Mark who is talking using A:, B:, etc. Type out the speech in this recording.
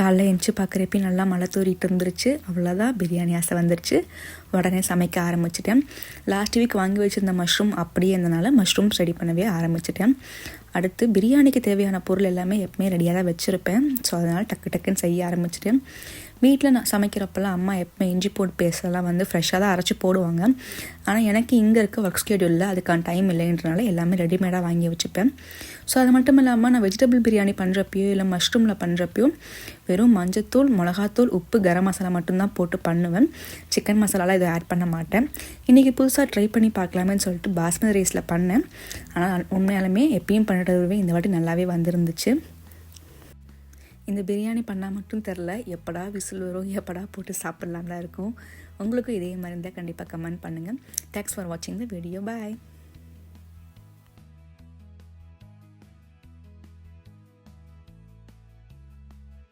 A: காலைல எழுந்துச்சி பார்க்குறப்ப நல்லா மழை தூரிட்டு இருந்துருச்சு. அவ்வளோதான், பிரியாணி ஆசை வந்துருச்சு. உடனே சமைக்க ஆரம்பிச்சிட்டேன். லாஸ்ட் வீக் வாங்கி வச்சுருந்த மஷ்ரூம் அப்படியே இருந்தனால மஷ்ரூம்ஸ் ரெடி பண்ணவே ஆரம்பிச்சிட்டேன். அடுத்து பிரியாணிக்கு தேவையான பொருள் எல்லாமே எப்பவுமே ரெடியாக தான் வச்சுருப்பேன். ஸோ அதனால் டக்கு டக்குன்னு செய்ய ஆரம்பிச்சிட்டேன். வீட்டில் நான் சமைக்கிறப்பெல்லாம் அம்மா எப்போ இஞ்சி போட்டு பேஸ்டெல்லாம் ஃப்ரெஷ்ஷாக தான் அரைச்சி போடுவாங்க. ஆனால் எனக்கு இங்கே இருக்க ஒர்க் ஸ்கெடியூலில் அதுக்கான டைம் இல்லைன்றனால எல்லாமே ரெடிமேடாக வாங்கி வச்சுப்பேன். ஸோ அது மட்டும் இல்லாமல் நான் வெஜிடபிள் பிரியாணி பண்ணுறப்பையோ இல்லை மஷ்ரூமில் பண்ணுறப்பையோ வெறும் மஞ்சத்தூள், மிளகாத்தூள், உப்பு, கரம் மசாலா மட்டும்தான் போட்டு பண்ணுவேன். சிக்கன் மசாலாலாம் இதை ஆட் பண்ண மாட்டேன். இன்றைக்கி புதுசாக ட்ரை பண்ணி பார்க்கலாமேன்னு சொல்லிட்டு பாஸ்மதி ரைஸில் பண்ணேன். ஆனால் உண்மையாலுமே எப்பயும் பண்ணிட்டதுவே இந்த வாட்டி நல்லாவே வந்துருந்துச்சு. இந்த பிரியாணி பண்ணால் மட்டும் தெரில, எப்படா விசில் வரும், எப்படா போட்டு சாப்பிட்லாம் தான் இருக்கும். உங்களுக்கும் இதே மாதிரி இருந்தால் கண்டிப்பாக கமெண்ட் பண்ணுங்கள். தேங்க்ஸ் ஃபார் வாட்சிங் த வீடியோ. பாய்.